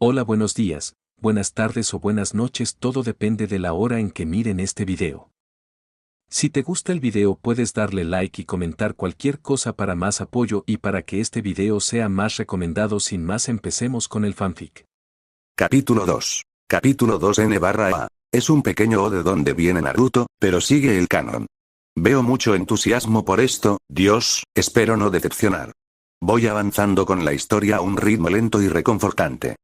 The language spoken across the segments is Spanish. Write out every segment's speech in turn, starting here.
Hola, buenos días, buenas tardes o buenas noches, todo depende de la hora en que miren este video. Si te gusta el video puedes darle like y comentar cualquier cosa para más apoyo y para que este video sea más recomendado. Sin más, empecemos con el fanfic. Capítulo 2. Capítulo 2 N/A. Es un pequeño ode donde viene Naruto, pero sigue el canon. Veo mucho entusiasmo por esto, Dios, espero no decepcionar. Voy avanzando con la historia a un ritmo lento y reconfortante.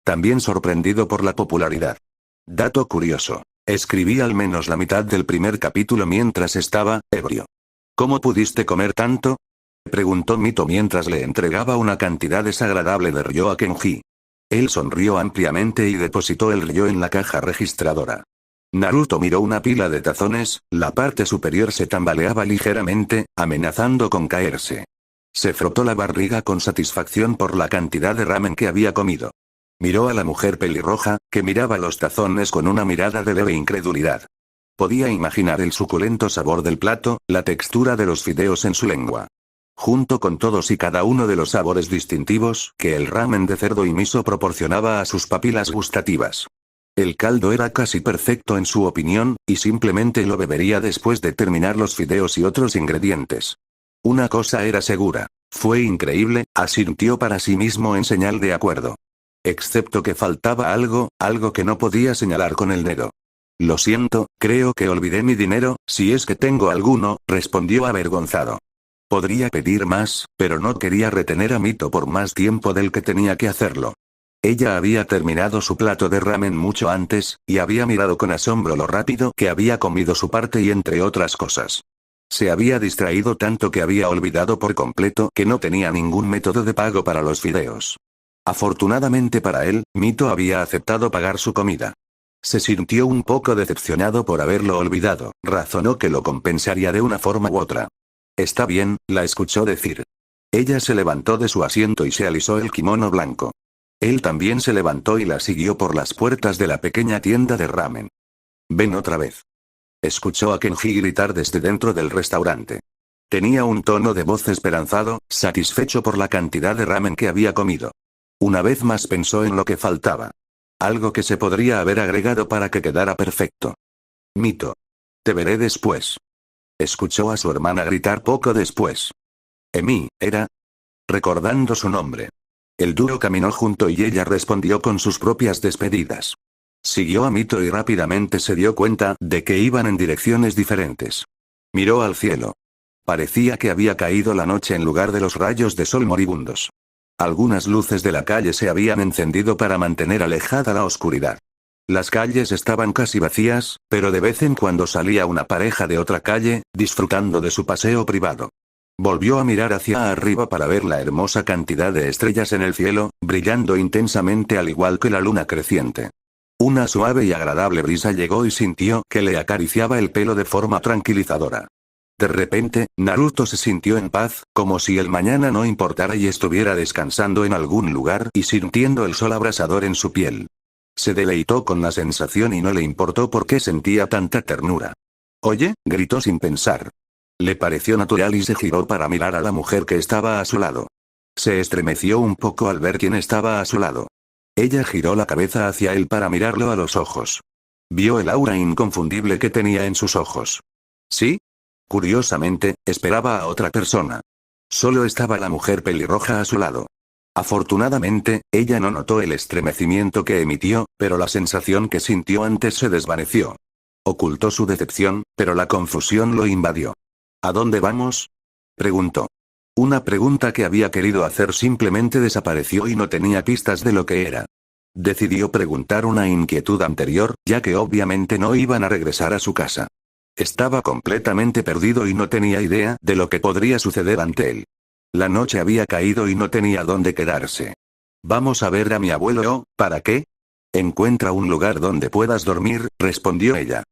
También sorprendido por la popularidad. Dato curioso. Escribí al menos la mitad del primer capítulo mientras estaba ebrio. ¿Cómo pudiste comer tanto?, preguntó Mito mientras le entregaba una cantidad desagradable de ryō a Kenji. Él sonrió ampliamente y depositó el ryō en la caja registradora. Naruto miró una pila de tazones, la parte superior se tambaleaba ligeramente, amenazando con caerse. Se frotó la barriga con satisfacción por la cantidad de ramen que había comido. Miró a la mujer pelirroja, que miraba los tazones con una mirada de leve incredulidad. Podía imaginar el suculento sabor del plato, la textura de los fideos en su lengua. Junto con todos y cada uno de los sabores distintivos que el ramen de cerdo y miso proporcionaba a sus papilas gustativas. El caldo era casi perfecto en su opinión, y simplemente lo bebería después de terminar los fideos y otros ingredientes. Una cosa era segura. Fue increíble, asintió para sí mismo en señal de acuerdo. Excepto que faltaba algo que no podía señalar con el dedo. Lo siento, creo que olvidé mi dinero, si es que tengo alguno, respondió avergonzado. Podría pedir más, pero no quería retener a Mito por más tiempo del que tenía que hacerlo. Ella había terminado su plato de ramen mucho antes, y había mirado con asombro lo rápido que había comido su parte y entre otras cosas. Se había distraído tanto que había olvidado por completo que no tenía ningún método de pago para los fideos. Afortunadamente para él, Mito había aceptado pagar su comida. Se sintió un poco decepcionado por haberlo olvidado, razonó que lo compensaría de una forma u otra. Está bien, la escuchó decir. Ella se levantó de su asiento y se alisó el kimono blanco. Él también se levantó y la siguió por las puertas de la pequeña tienda de ramen. Ven otra vez. Escuchó a Kenji gritar desde dentro del restaurante. Tenía un tono de voz esperanzado, satisfecho por la cantidad de ramen que había comido. Una vez más pensó en lo que faltaba. Algo que se podría haber agregado para que quedara perfecto. Mito. Te veré después. Escuchó a su hermana gritar poco después. Emi, era. Recordando su nombre. El dúo caminó junto y ella respondió con sus propias despedidas. Siguió a Mito y rápidamente se dio cuenta de que iban en direcciones diferentes. Miró al cielo. Parecía que había caído la noche en lugar de los rayos de sol moribundos. Algunas luces de la calle se habían encendido para mantener alejada la oscuridad. Las calles estaban casi vacías, pero de vez en cuando salía una pareja de otra calle, disfrutando de su paseo privado. Volvió a mirar hacia arriba para ver la hermosa cantidad de estrellas en el cielo, brillando intensamente al igual que la luna creciente. Una suave y agradable brisa llegó y sintió que le acariciaba el pelo de forma tranquilizadora. De repente, Naruto se sintió en paz, como si el mañana no importara y estuviera descansando en algún lugar y sintiendo el sol abrasador en su piel. Se deleitó con la sensación y no le importó por qué sentía tanta ternura. «Oye», gritó sin pensar. Le pareció natural y se giró para mirar a la mujer que estaba a su lado. Se estremeció un poco al ver quién estaba a su lado. Ella giró la cabeza hacia él para mirarlo a los ojos. Vio el aura inconfundible que tenía en sus ojos. ¿Sí? Curiosamente, esperaba a otra persona. Solo estaba la mujer pelirroja a su lado. Afortunadamente, ella no notó el estremecimiento que emitió, pero la sensación que sintió antes se desvaneció. Ocultó su decepción, pero la confusión lo invadió. ¿A dónde vamos?, preguntó. Una pregunta que había querido hacer simplemente desapareció y no tenía pistas de lo que era. Decidió preguntar una inquietud anterior, ya que obviamente no iban a regresar a su casa. Estaba completamente perdido y no tenía idea de lo que podría suceder ante él. La noche había caído y no tenía dónde quedarse. Vamos a ver a mi abuelo, ¿para qué? Encuentra un lugar donde puedas dormir, respondió ella.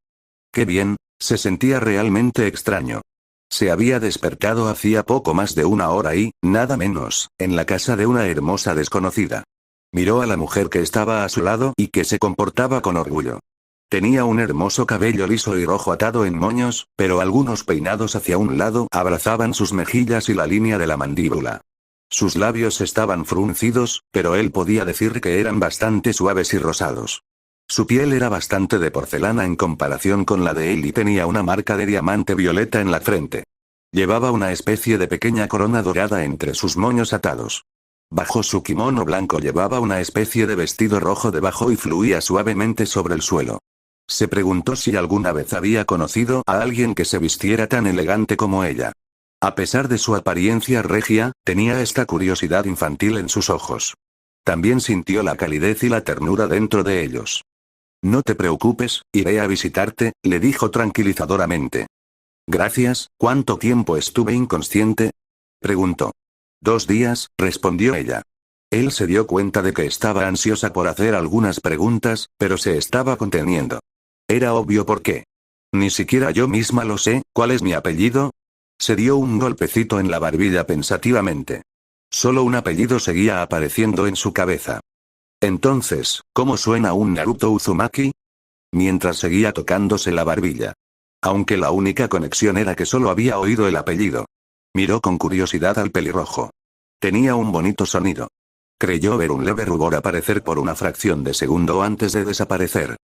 Qué bien, se sentía realmente extraño. Se había despertado hacía poco más de una hora y, nada menos, en la casa de una hermosa desconocida. Miró a la mujer que estaba a su lado y que se comportaba con orgullo. Tenía un hermoso cabello liso y rojo atado en moños, pero algunos peinados hacia un lado abrazaban sus mejillas y la línea de la mandíbula. Sus labios estaban fruncidos, pero él podía decir que eran bastante suaves y rosados. Su piel era bastante de porcelana en comparación con la de él y tenía una marca de diamante violeta en la frente. Llevaba una especie de pequeña corona dorada entre sus moños atados. Bajo su kimono blanco llevaba una especie de vestido rojo debajo y fluía suavemente sobre el suelo. Se preguntó si alguna vez había conocido a alguien que se vistiera tan elegante como ella. A pesar de su apariencia regia, tenía esta curiosidad infantil en sus ojos. También sintió la calidez y la ternura dentro de ellos. No te preocupes, iré a visitarte, le dijo tranquilizadoramente. Gracias, ¿cuánto tiempo estuve inconsciente? Preguntó. 2 días, respondió ella. Él se dio cuenta de que estaba ansiosa por hacer algunas preguntas, pero se estaba conteniendo. Era obvio por qué. Ni siquiera yo misma lo sé, ¿cuál es mi apellido? Se dio un golpecito en la barbilla pensativamente. Solo un apellido seguía apareciendo en su cabeza. Entonces, ¿cómo suena un Naruto Uzumaki? Mientras seguía tocándose la barbilla. Aunque la única conexión era que solo había oído el apellido. Miró con curiosidad al pelirrojo. Tenía un bonito sonido. Creyó ver un leve rubor aparecer por una fracción de segundo antes de desaparecer.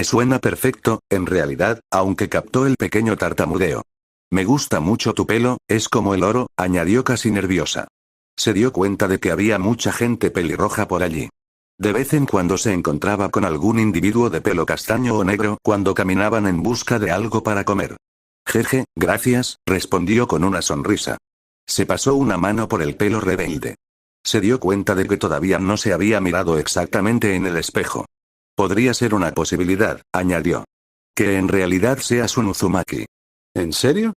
Suena perfecto, en realidad, aunque captó el pequeño tartamudeo. Me gusta mucho tu pelo, es como el oro, añadió casi nerviosa. Se dio cuenta de que había mucha gente pelirroja por allí. De vez en cuando se encontraba con algún individuo de pelo castaño o negro cuando caminaban en busca de algo para comer. Jeje, gracias, respondió con una sonrisa. Se pasó una mano por el pelo rebelde. Se dio cuenta de que todavía no se había mirado exactamente en el espejo. Podría ser una posibilidad, añadió. Que en realidad seas un Uzumaki. ¿En serio?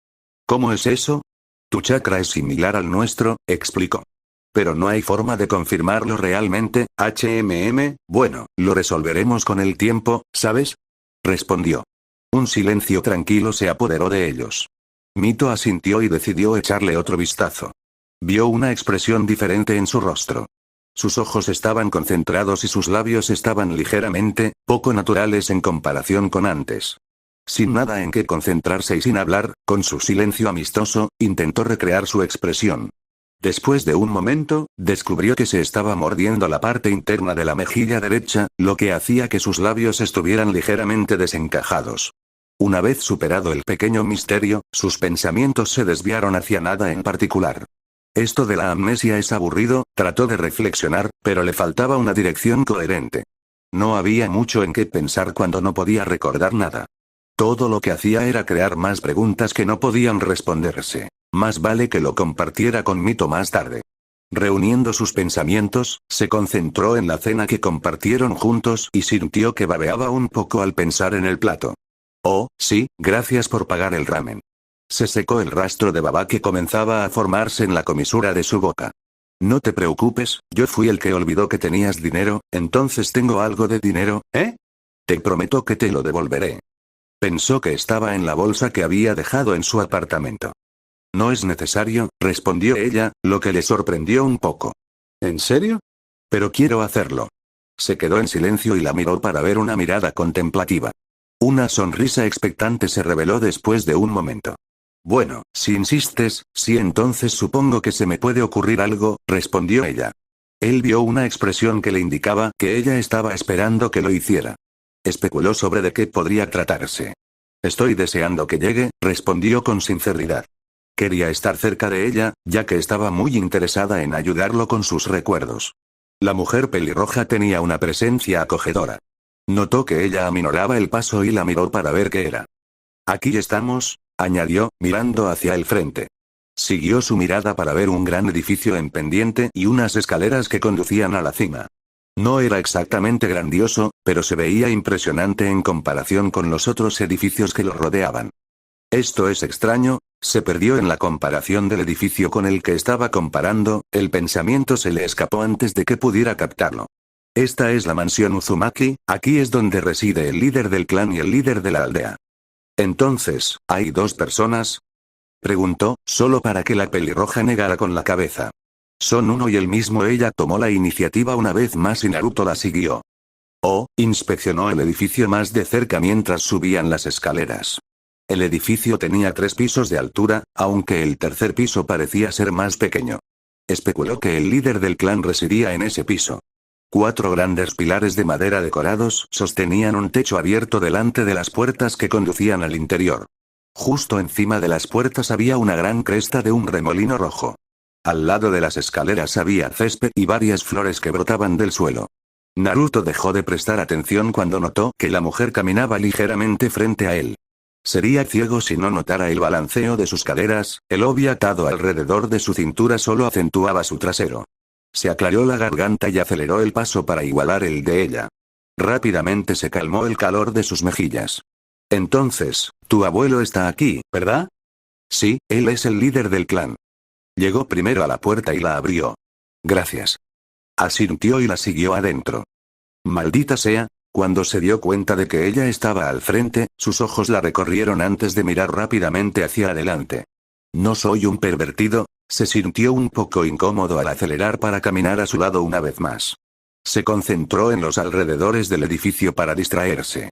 ¿Cómo es eso? Tu chakra es similar al nuestro, explicó. Pero no hay forma de confirmarlo realmente, bueno, lo resolveremos con el tiempo, ¿sabes? Respondió. Un silencio tranquilo se apoderó de ellos. Mito asintió y decidió echarle otro vistazo. Vio una expresión diferente en su rostro. Sus ojos estaban concentrados y sus labios estaban ligeramente, poco naturales en comparación con antes. Sin nada en qué concentrarse y sin hablar, con su silencio amistoso, intentó recrear su expresión. Después de un momento, descubrió que se estaba mordiendo la parte interna de la mejilla derecha, lo que hacía que sus labios estuvieran ligeramente desencajados. Una vez superado el pequeño misterio, sus pensamientos se desviaron hacia nada en particular. Esto de la amnesia es aburrido, trató de reflexionar, pero le faltaba una dirección coherente. No había mucho en qué pensar cuando no podía recordar nada. Todo lo que hacía era crear más preguntas que no podían responderse. Más vale que lo compartiera con Mito más tarde. Reuniendo sus pensamientos, se concentró en la cena que compartieron juntos y sintió que babeaba un poco al pensar en el plato. Oh, sí, gracias por pagar el ramen. Se secó el rastro de baba que comenzaba a formarse en la comisura de su boca. No te preocupes, yo fui el que olvidó que tenías dinero, entonces tengo algo de dinero, ¿eh? Te prometo que te lo devolveré. Pensó que estaba en la bolsa que había dejado en su apartamento. No es necesario, respondió ella, lo que le sorprendió un poco. ¿En serio? Pero quiero hacerlo. Se quedó en silencio y la miró para ver una mirada contemplativa. Una sonrisa expectante se reveló después de un momento. Bueno, si insistes, sí, entonces supongo que se me puede ocurrir algo, respondió ella. Él vio una expresión que le indicaba que ella estaba esperando que lo hiciera. Especuló sobre de qué podría tratarse. Estoy deseando que llegue, respondió con sinceridad. Quería estar cerca de ella, ya que estaba muy interesada en ayudarlo con sus recuerdos. La mujer pelirroja tenía una presencia acogedora. Notó que ella aminoraba el paso y la miró para ver qué era. Aquí estamos, añadió, mirando hacia el frente. Siguió su mirada para ver un gran edificio en pendiente y unas escaleras que conducían a la cima. No era exactamente grandioso, pero se veía impresionante en comparación con los otros edificios que lo rodeaban. Esto es extraño, se perdió en la comparación del edificio con el que estaba comparando, el pensamiento se le escapó antes de que pudiera captarlo. Esta es la mansión Uzumaki, aquí es donde reside el líder del clan y el líder de la aldea. Entonces, ¿hay 2 personas? Preguntó, solo para que la pelirroja negara con la cabeza. Son uno y el mismo. Ella tomó la iniciativa una vez más y Naruto la siguió. Oh, inspeccionó el edificio más de cerca mientras subían las escaleras. El edificio tenía 3 pisos de altura, aunque el tercer piso parecía ser más pequeño. Especuló que el líder del clan residía en ese piso. 4 grandes pilares de madera decorados sostenían un techo abierto delante de las puertas que conducían al interior. Justo encima de las puertas había una gran cresta de un remolino rojo. Al lado de las escaleras había césped y varias flores que brotaban del suelo. Naruto dejó de prestar atención cuando notó que la mujer caminaba ligeramente frente a él. Sería ciego si no notara el balanceo de sus caderas, el obi atado alrededor de su cintura solo acentuaba su trasero. Se aclaró la garganta y aceleró el paso para igualar el de ella. Rápidamente se calmó el calor de sus mejillas. Entonces, tu abuelo está aquí, ¿verdad? Sí, él es el líder del clan. Llegó primero a la puerta y la abrió. Gracias. Asintió y la siguió adentro. Maldita sea, cuando se dio cuenta de que ella estaba al frente, sus ojos la recorrieron antes de mirar rápidamente hacia adelante. No soy un pervertido, se sintió un poco incómodo al acelerar para caminar a su lado una vez más. Se concentró en los alrededores del edificio para distraerse.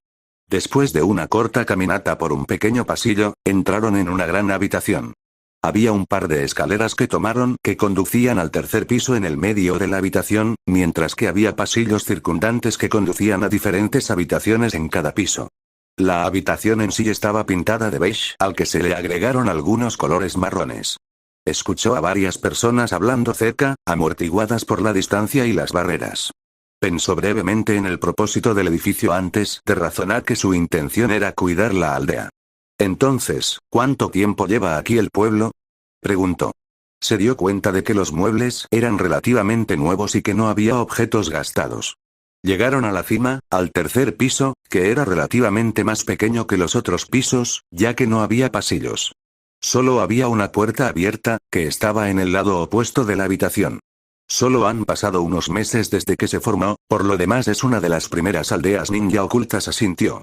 Después de una corta caminata por un pequeño pasillo, entraron en una gran habitación. Había un par de escaleras que tomaron que conducían al tercer piso en el medio de la habitación, mientras que había pasillos circundantes que conducían a diferentes habitaciones en cada piso. La habitación en sí estaba pintada de beige, al que se le agregaron algunos colores marrones. Escuchó a varias personas hablando cerca, amortiguadas por la distancia y las barreras. Pensó brevemente en el propósito del edificio antes de razonar que su intención era cuidar la aldea. Entonces, ¿cuánto tiempo lleva aquí el pueblo? Preguntó. Se dio cuenta de que los muebles eran relativamente nuevos y que no había objetos gastados. Llegaron a la cima, al tercer piso, que era relativamente más pequeño que los otros pisos, ya que no había pasillos. Solo había una puerta abierta, que estaba en el lado opuesto de la habitación. Solo han pasado unos meses desde que se formó, por lo demás es una de las primeras aldeas ninja ocultas, asintió.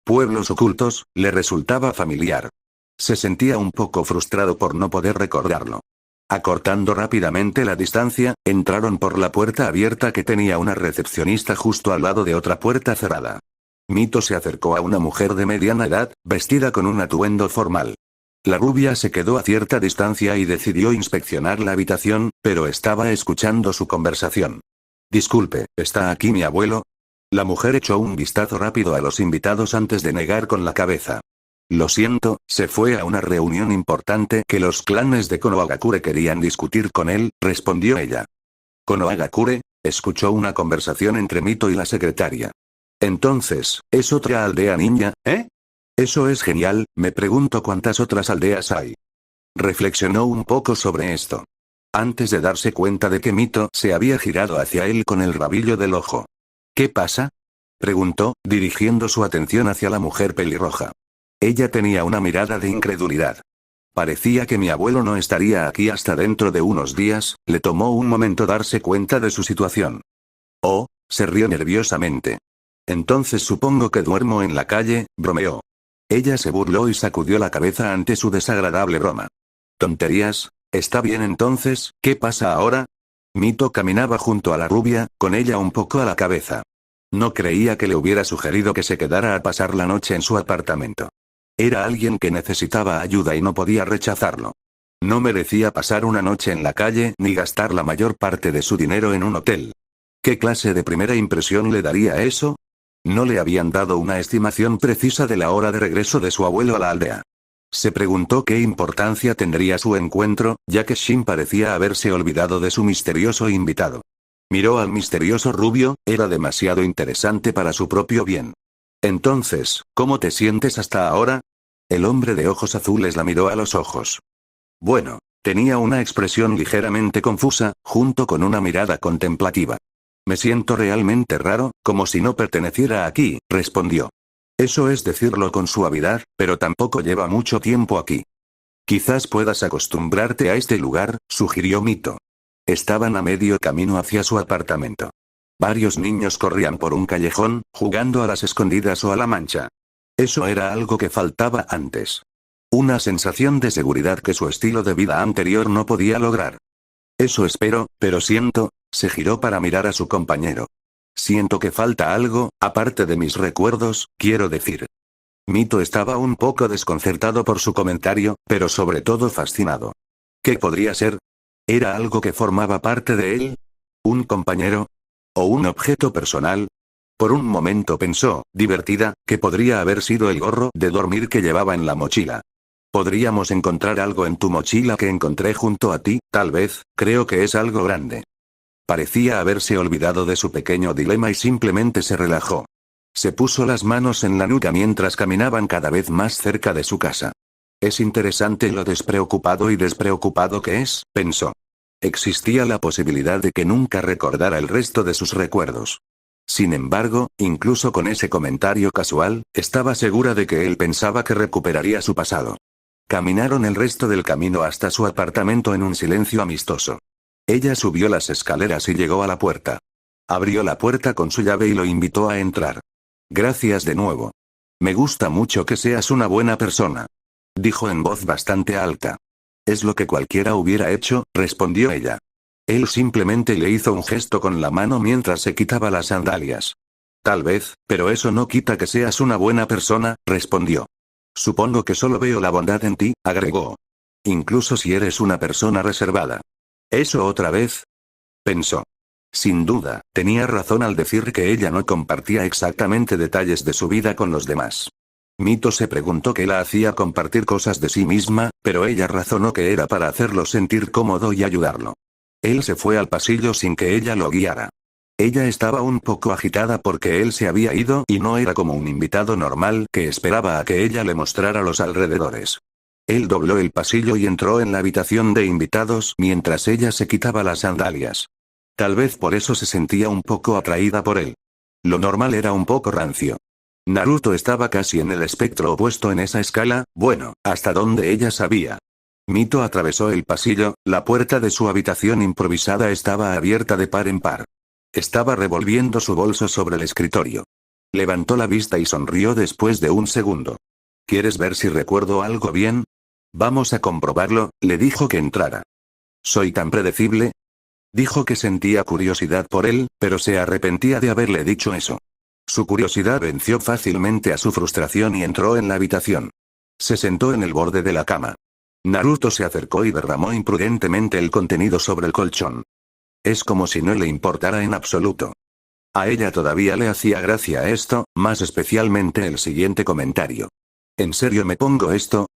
Pueblos ocultos, le resultaba familiar. Se sentía un poco frustrado por no poder recordarlo. Acortando rápidamente la distancia, entraron por la puerta abierta que tenía una recepcionista justo al lado de otra puerta cerrada. Mito se acercó a una mujer de mediana edad, vestida con un atuendo formal. La rubia se quedó a cierta distancia y decidió inspeccionar la habitación, pero estaba escuchando su conversación. Disculpe, ¿está aquí mi abuelo? La mujer echó un vistazo rápido a los invitados antes de negar con la cabeza. Lo siento, se fue a una reunión importante que los clanes de Konohagakure querían discutir con él, respondió ella. Konohagakure, escuchó una conversación entre Mito y la secretaria. Entonces, ¿es otra aldea ninja, eh? Eso es genial, me pregunto cuántas otras aldeas hay. Reflexionó un poco sobre esto. Antes de darse cuenta de que Mito se había girado hacia él con el rabillo del ojo. ¿Qué pasa? Preguntó, dirigiendo su atención hacia la mujer pelirroja. Ella tenía una mirada de incredulidad. Parecía que mi abuelo no estaría aquí hasta dentro de unos días, le tomó un momento darse cuenta de su situación. Oh, se rió nerviosamente. Entonces supongo que duermo en la calle, bromeó. Ella se burló y sacudió la cabeza ante su desagradable broma. Tonterías, está bien entonces, ¿qué pasa ahora? Mito caminaba junto a la rubia, con ella un poco a la cabeza. No creía que le hubiera sugerido que se quedara a pasar la noche en su apartamento. Era alguien que necesitaba ayuda y no podía rechazarlo. No merecía pasar una noche en la calle ni gastar la mayor parte de su dinero en un hotel. ¿Qué clase de primera impresión le daría eso? No le habían dado una estimación precisa de la hora de regreso de su abuelo a la aldea. Se preguntó qué importancia tendría su encuentro, ya que Shin parecía haberse olvidado de su misterioso invitado. Miró al misterioso rubio, era demasiado interesante para su propio bien. Entonces, ¿cómo te sientes hasta ahora? El hombre de ojos azules la miró a los ojos. Bueno, tenía una expresión ligeramente confusa, junto con una mirada contemplativa. Me siento realmente raro, como si no perteneciera aquí, respondió. Eso es decirlo con suavidad, pero tampoco lleva mucho tiempo aquí. Quizás puedas acostumbrarte a este lugar, sugirió Mito. Estaban a medio camino hacia su apartamento. Varios niños corrían por un callejón, jugando a las escondidas o a la mancha. Eso era algo que faltaba antes. Una sensación de seguridad que su estilo de vida anterior no podía lograr. Eso espero, pero siento, se giró para mirar a su compañero. Siento que falta algo, aparte de mis recuerdos, quiero decir. Mito estaba un poco desconcertado por su comentario, pero sobre todo fascinado. ¿Qué podría ser? ¿Era algo que formaba parte de él? ¿Un compañero? ¿O un objeto personal? Por un momento pensó, divertida, que podría haber sido el gorro de dormir que llevaba en la mochila. Podríamos encontrar algo en tu mochila que encontré junto a ti, tal vez, creo que es algo grande. Parecía haberse olvidado de su pequeño dilema y simplemente se relajó. Se puso las manos en la nuca mientras caminaban cada vez más cerca de su casa. Es interesante lo despreocupado y despreocupado que es, pensó. Existía la posibilidad de que nunca recordara el resto de sus recuerdos. Sin embargo, incluso con ese comentario casual, estaba segura de que él pensaba que recuperaría su pasado. Caminaron el resto del camino hasta su apartamento en un silencio amistoso. Ella subió las escaleras y llegó a la puerta. Abrió la puerta con su llave y lo invitó a entrar. Gracias de nuevo. Me gusta mucho que seas una buena persona. Dijo en voz bastante alta. Es lo que cualquiera hubiera hecho, respondió ella. Él simplemente le hizo un gesto con la mano mientras se quitaba las sandalias. Tal vez, pero eso no quita que seas una buena persona, respondió. Supongo que solo veo la bondad en ti, agregó. Incluso si eres una persona reservada. ¿Eso otra vez? Pensó. Sin duda, tenía razón al decir que ella no compartía exactamente detalles de su vida con los demás. Mito se preguntó qué la hacía compartir cosas de sí misma, pero ella razonó que era para hacerlo sentir cómodo y ayudarlo. Él se fue al pasillo sin que ella lo guiara. Ella estaba un poco agitada porque él se había ido y no era como un invitado normal que esperaba a que ella le mostrara los alrededores. Él dobló el pasillo y entró en la habitación de invitados mientras ella se quitaba las sandalias. Tal vez por eso se sentía un poco atraída por él. Lo normal era un poco rancio. Naruto estaba casi en el espectro opuesto en esa escala, bueno, hasta donde ella sabía. Mito atravesó el pasillo, la puerta de su habitación improvisada estaba abierta de par en par. Estaba revolviendo su bolso sobre el escritorio. Levantó la vista y sonrió después de un segundo. ¿Quieres ver si recuerdo algo bien? Vamos a comprobarlo, le dijo que entrara. ¿Soy tan predecible? Dijo que sentía curiosidad por él, pero se arrepentía de haberle dicho eso. Su curiosidad venció fácilmente a su frustración y entró en la habitación. Se sentó en el borde de la cama. Naruto se acercó y derramó imprudentemente el contenido sobre el colchón. Es como si no le importara en absoluto. A ella todavía le hacía gracia esto, más especialmente el siguiente comentario. ¿En serio me pongo esto?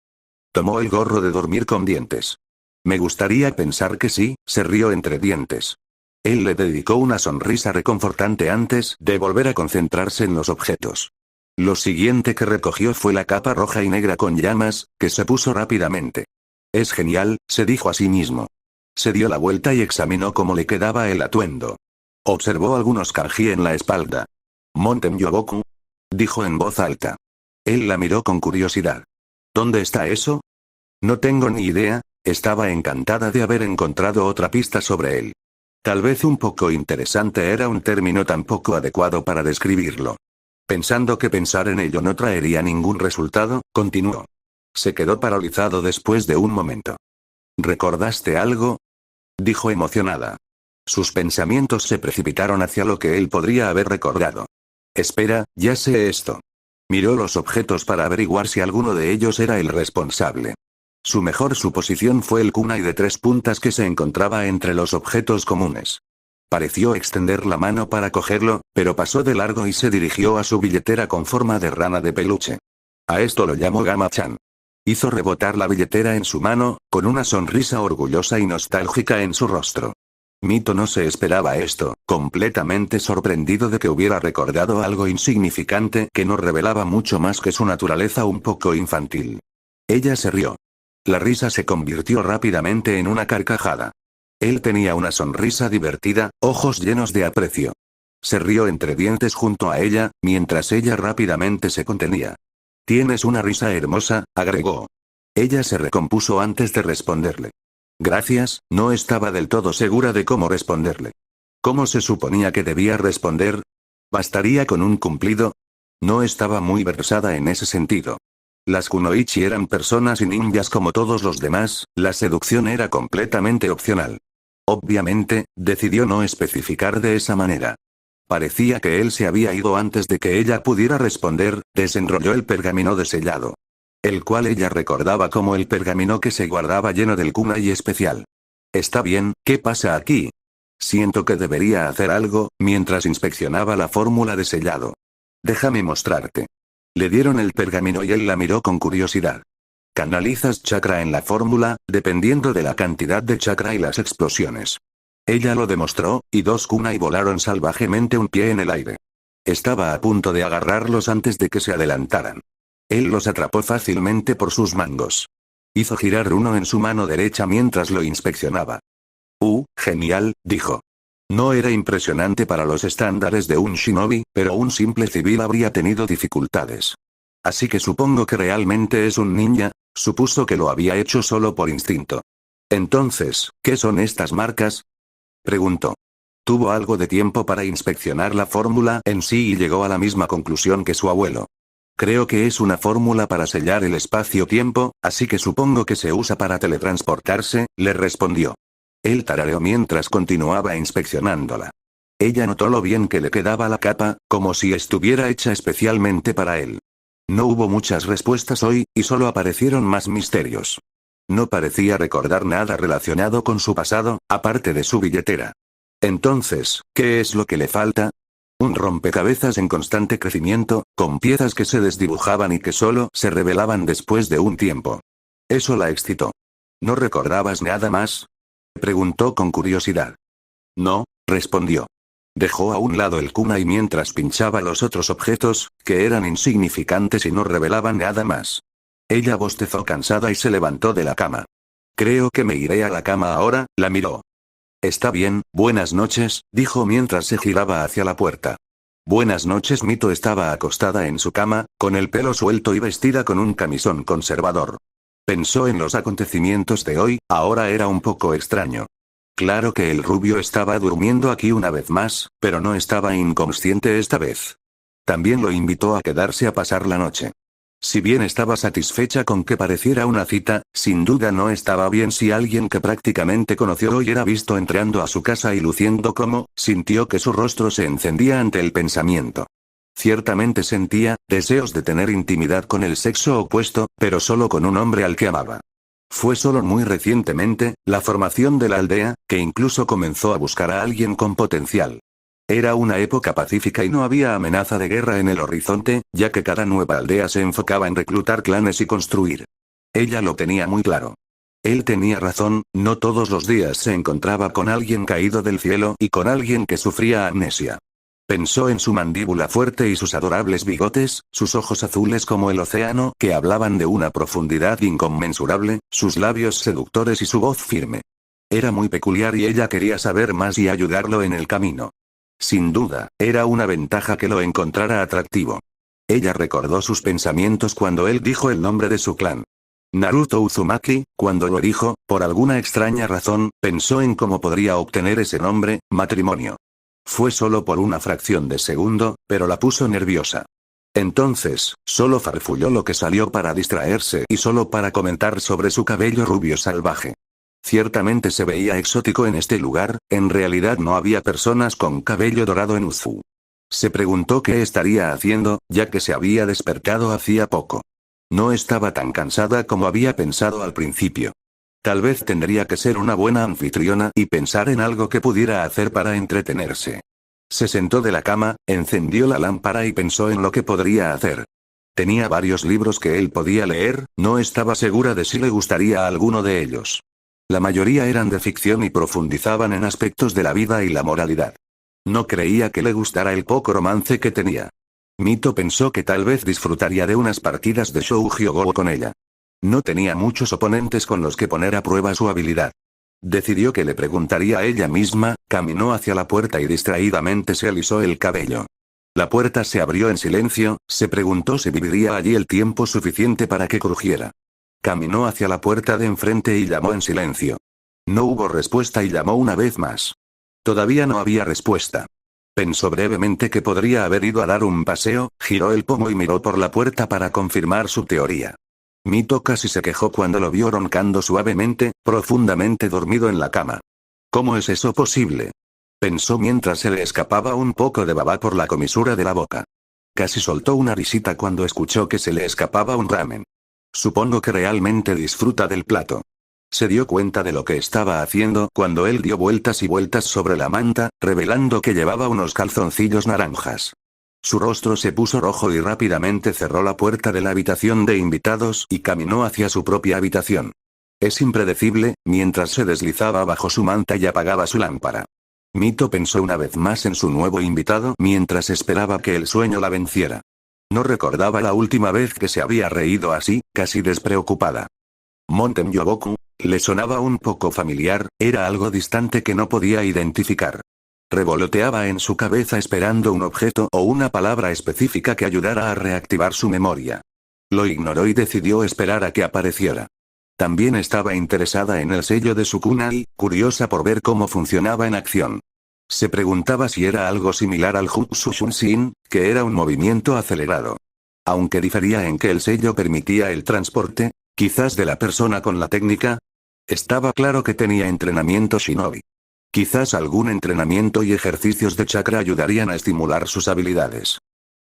Tomó el gorro de dormir con dientes. Me gustaría pensar que sí, se rió entre dientes. Él le dedicó una sonrisa reconfortante antes de volver a concentrarse en los objetos. Lo siguiente que recogió fue la capa roja y negra con llamas, que se puso rápidamente. Es genial, se dijo a sí mismo. Se dio la vuelta y examinó cómo le quedaba el atuendo. Observó algunos kanji en la espalda. Monten Yoboku, dijo en voz alta. Él la miró con curiosidad. ¿Dónde está eso? No tengo ni idea, estaba encantada de haber encontrado otra pista sobre él. Tal vez un poco interesante era un término tan poco adecuado para describirlo. Pensando que pensar en ello no traería ningún resultado, continuó. Se quedó paralizado después de un momento. ¿Recordaste algo? Dijo emocionada. Sus pensamientos se precipitaron hacia lo que él podría haber recordado. Espera, ya sé esto. Miró los objetos para averiguar si alguno de ellos era el responsable. Su mejor suposición fue el kunai de 3 puntas que se encontraba entre los objetos comunes. Pareció extender la mano para cogerlo, pero pasó de largo y se dirigió a su billetera con forma de rana de peluche. A esto lo llamó Gama-chan. Hizo rebotar la billetera en su mano, con una sonrisa orgullosa y nostálgica en su rostro. Mito no se esperaba esto, completamente sorprendido de que hubiera recordado algo insignificante que no revelaba mucho más que su naturaleza un poco infantil. Ella se rió. La risa se convirtió rápidamente en una carcajada. Él tenía una sonrisa divertida, ojos llenos de aprecio. Se rió entre dientes junto a ella, mientras ella rápidamente se contenía. Tienes una risa hermosa, agregó. Ella se recompuso antes de responderle. Gracias, no estaba del todo segura de cómo responderle. ¿Cómo se suponía que debía responder? ¿Bastaría con un cumplido? No estaba muy versada en ese sentido. Las kunoichi eran personas y ninjas como todos los demás, la seducción era completamente opcional. Obviamente, decidió no especificar de esa manera. Parecía que él se había ido antes de que ella pudiera responder, desenrolló el pergamino desellado. El cual ella recordaba como el pergamino que se guardaba lleno del kunai especial. Está bien, ¿qué pasa aquí? Siento que debería hacer algo, mientras inspeccionaba la fórmula de sellado. Déjame mostrarte. Le dieron el pergamino y él la miró con curiosidad. Canalizas chakra en la fórmula, dependiendo de la cantidad de chakra y las explosiones. Ella lo demostró, y dos kunai volaron salvajemente un pie en el aire. Estaba a punto de agarrarlos antes de que se adelantaran. Él los atrapó fácilmente por sus mangos. Hizo girar uno en su mano derecha mientras lo inspeccionaba. Genial, dijo. No era impresionante para los estándares de un shinobi, pero un simple civil habría tenido dificultades. Así que supongo que realmente es un ninja, supuso que lo había hecho solo por instinto. Entonces, ¿qué son estas marcas? Preguntó. Tuvo algo de tiempo para inspeccionar la fórmula en sí y llegó a la misma conclusión que su abuelo. Creo que es una fórmula para sellar el espacio-tiempo, así que supongo que se usa para teletransportarse, le respondió. Él tarareó mientras continuaba inspeccionándola. Ella notó lo bien que le quedaba la capa, como si estuviera hecha especialmente para él. No hubo muchas respuestas hoy, y solo aparecieron más misterios. No parecía recordar nada relacionado con su pasado, aparte de su billetera. Entonces, ¿qué es lo que le falta? Un rompecabezas en constante crecimiento, con piezas que se desdibujaban y que solo se revelaban después de un tiempo. Eso la excitó. ¿No recordabas nada más? Preguntó con curiosidad. No, respondió. Dejó a un lado el kunai mientras pinchaba los otros objetos, que eran insignificantes y no revelaban nada más. Ella bostezó cansada y se levantó de la cama. Creo que me iré a la cama ahora, la miró. Está bien, buenas noches, dijo mientras se giraba hacia la puerta. Buenas noches. Mito estaba acostada en su cama, con el pelo suelto y vestida con un camisón conservador. Pensó en los acontecimientos de hoy, ahora era un poco extraño. Claro que el rubio estaba durmiendo aquí una vez más, pero no estaba inconsciente esta vez. También lo invitó a quedarse a pasar la noche. Si bien estaba satisfecha con que pareciera una cita, sin duda no estaba bien si alguien que prácticamente conoció hoy era visto entrando a su casa y luciendo como, sintió que su rostro se encendía ante el pensamiento. Ciertamente sentía deseos de tener intimidad con el sexo opuesto, pero solo con un hombre al que amaba. Fue solo muy recientemente, la formación de la aldea, que incluso comenzó a buscar a alguien con potencial. Era una época pacífica y no había amenaza de guerra en el horizonte, ya que cada nueva aldea se enfocaba en reclutar clanes y construir. Ella lo tenía muy claro. Él tenía razón, no todos los días se encontraba con alguien caído del cielo y con alguien que sufría amnesia. Pensó en su mandíbula fuerte y sus adorables bigotes, sus ojos azules como el océano que hablaban de una profundidad inconmensurable, sus labios seductores y su voz firme. Era muy peculiar y ella quería saber más y ayudarlo en el camino. Sin duda, era una ventaja que lo encontrara atractivo. Ella recordó sus pensamientos cuando él dijo el nombre de su clan. Naruto Uzumaki, cuando lo dijo, por alguna extraña razón, pensó en cómo podría obtener ese nombre, matrimonio. Fue solo por una fracción de segundo, pero la puso nerviosa. Entonces, solo farfulló lo que salió para distraerse y solo para comentar sobre su cabello rubio salvaje. Ciertamente se veía exótico en este lugar, en realidad no había personas con cabello dorado en Uzu. Se preguntó qué estaría haciendo, ya que se había despertado hacía poco. No estaba tan cansada como había pensado al principio. Tal vez tendría que ser una buena anfitriona y pensar en algo que pudiera hacer para entretenerse. Se sentó de la cama, encendió la lámpara y pensó en lo que podría hacer. Tenía varios libros que él podía leer, no estaba segura de si le gustaría alguno de ellos. La mayoría eran de ficción y profundizaban en aspectos de la vida y la moralidad. No creía que le gustara el poco romance que tenía. Mito pensó que tal vez disfrutaría de unas partidas de Shoujo-Go con ella. No tenía muchos oponentes con los que poner a prueba su habilidad. Decidió que le preguntaría a ella misma, caminó hacia la puerta y distraídamente se alisó el cabello. La puerta se abrió en silencio, se preguntó si viviría allí el tiempo suficiente para que crujiera. Caminó hacia la puerta de enfrente y llamó en silencio. No hubo respuesta y llamó una vez más. Todavía no había respuesta. Pensó brevemente que podría haber ido a dar un paseo, giró el pomo y miró por la puerta para confirmar su teoría. Mito casi se quejó cuando lo vio roncando suavemente, profundamente dormido en la cama. ¿Cómo es eso posible? Pensó mientras se le escapaba un poco de baba por la comisura de la boca. Casi soltó una risita cuando escuchó que se le escapaba un ramen. Supongo que realmente disfruta del plato. Se dio cuenta de lo que estaba haciendo cuando él dio vueltas y vueltas sobre la manta, revelando que llevaba unos calzoncillos naranjas. Su rostro se puso rojo y rápidamente cerró la puerta de la habitación de invitados y caminó hacia su propia habitación. Es impredecible, mientras se deslizaba bajo su manta y apagaba su lámpara. Mito pensó una vez más en su nuevo invitado mientras esperaba que el sueño la venciera. No recordaba la última vez que se había reído así, casi despreocupada. Mountain Yoboku, le sonaba un poco familiar, era algo distante que no podía identificar. Revoloteaba en su cabeza esperando un objeto o una palabra específica que ayudara a reactivar su memoria. Lo ignoró y decidió esperar a que apareciera. También estaba interesada en el sello de su kunai, curiosa por ver cómo funcionaba en acción. Se preguntaba si era algo similar al Jutsu Shunshin, que era un movimiento acelerado. Aunque difería en que el sello permitía el transporte, quizás de la persona con la técnica. Estaba claro que tenía entrenamiento shinobi. Quizás algún entrenamiento y ejercicios de chakra ayudarían a estimular sus habilidades.